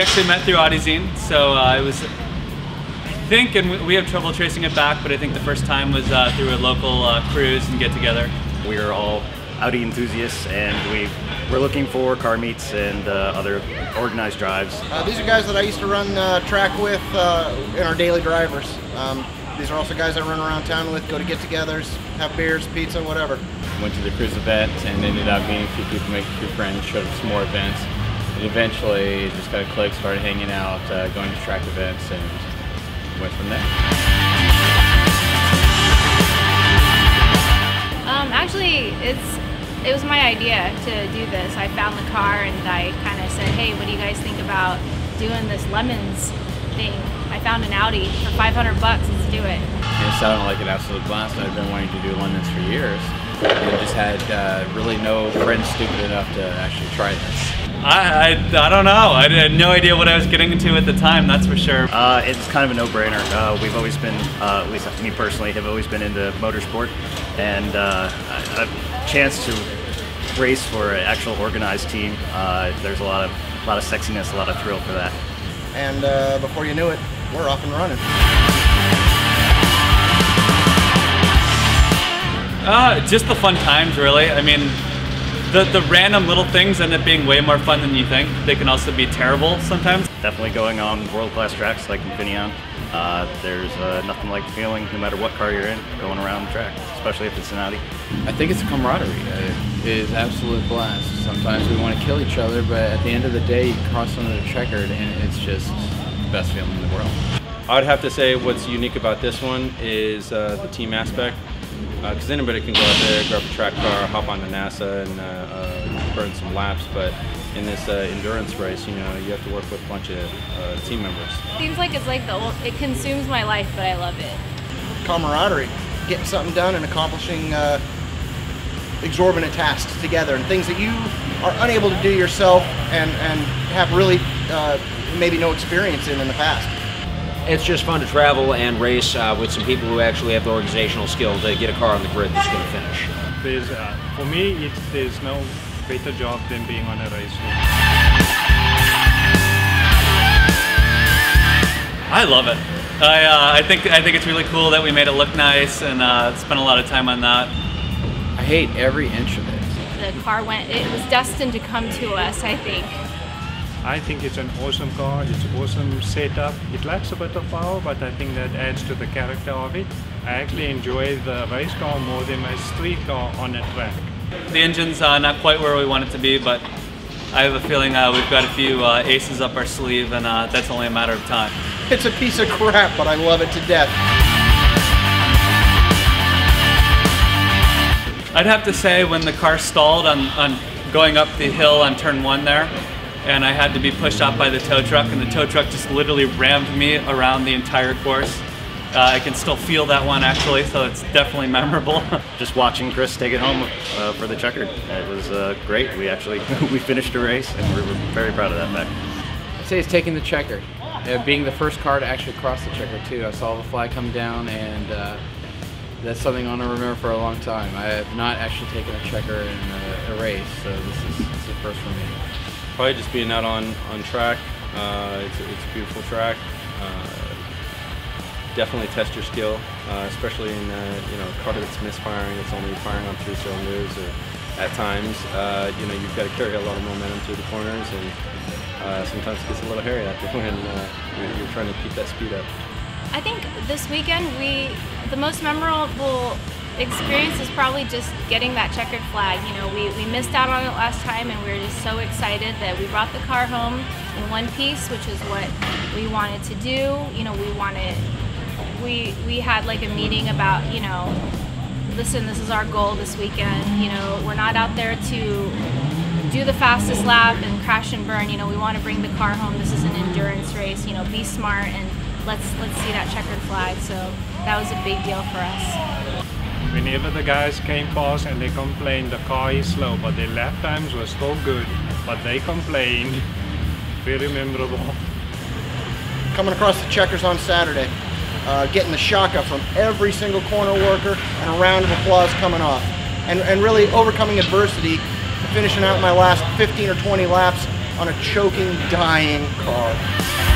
actually met through Audizine, so it was, I think, and we have trouble tracing it back, but I think the first time was through a local cruise and get together. We are all Audi enthusiasts, and we're looking for car meets and other organized drives. These are guys that I used to run track with in our daily drivers. These are also guys I run around town with, go to get-togethers, have beers, pizza, whatever. Went to the cruise event and ended up meeting a few people, making a few friends, showed up some more events. And eventually just got a click, started hanging out, going to track events, and went from there. Actually, it was my idea to do this. I found the car and I kind of said, hey, what do you guys think about doing this Lemons thing? I found an Audi for 500 bucks, let's do it. It sounded like an absolute blast. I've been wanting to do Lemons for years and just had really no friends stupid enough to actually try this. I don't know. I had no idea what I was getting into at the time, that's for sure. It's kind of a no-brainer. We've always been, at least me personally, have always been into motorsport, and a chance to race for an actual organized team. There's a lot of sexiness, a lot of thrill for that. And before you knew it, we're off and running. Just the fun times, really. I mean, the random little things end up being way more fun than you think. They can also be terrible sometimes. Definitely going on world-class tracks like Infineon. There's nothing like the feeling, no matter what car you're in, going around the track, especially if it's an Audi. I think it's a camaraderie. It is absolute blast. Sometimes we want to kill each other, but at the end of the day, you cross under the checkered, and it's just the best feeling in the world. I would have to say what's unique about this one is the team aspect. Because anybody can go out there, grab a track car, hop on the NASA, and burn some laps. But in this endurance race, you know, you have to work with a bunch of team members. Seems like it's like it consumes my life, but I love it. Camaraderie, getting something done and accomplishing exorbitant tasks together, and things that you are unable to do yourself and have really maybe no experience in the past. It's just fun to travel and race with some people who actually have the organizational skill to get a car on the grid that's going to finish. For me, there's no better job than being on a Raceway. I love it. I think it's really cool that we made it look nice and spent a lot of time on that. I hate every inch of it. The car it was destined to come to us, I think. I think it's an awesome car, it's an awesome setup. It lacks a bit of power, but I think that adds to the character of it. I actually enjoy the race car more than my street car on a track. The engine's not quite where we want it to be, but I have a feeling we've got a few aces up our sleeve, and that's only a matter of time. It's a piece of crap, but I love it to death. I'd have to say when the car stalled on going up the hill on turn 1 there, and I had to be pushed up by the tow truck, and the tow truck just literally rammed me around the entire course. I can still feel that one actually, so it's definitely memorable. Just watching Chris take it home for the checkered, it was great. We actually we finished a race, and we're very proud of that fact. I'd say it's taking the checkered, being the first car to actually cross the checkered too. I saw the flag come down, and that's something I'm going to remember for a long time. I have not actually taken a checker in a race, so this is the first for me. Probably just being out on track. It's a beautiful track. Definitely test your skill, especially in a car that's misfiring. It's only firing on 3 cylinders, or at times you've got to carry a lot of momentum through the corners, and sometimes it gets a little hairy out there when you're trying to keep that speed up. I think this weekend the most memorable experience is probably just getting that checkered flag. You know, we missed out on it last time, and we were just so excited that we brought the car home in one piece, which is what we wanted to do. You know, we had like a meeting about, you know, listen, this is our goal this weekend. You know, we're not out there to do the fastest lap and crash and burn. You know, we want to bring the car home. This is an endurance race. You know, be smart and let's see that checkered flag. So that was a big deal for us. Whenever the guys came past and they complained the car is slow, but their lap times were still good, but they complained. Very memorable. Coming across the checkers on Saturday, getting the shaka from every single corner worker, and a round of applause coming off. And really overcoming adversity, finishing out my last 15 or 20 laps, on a choking, dying car.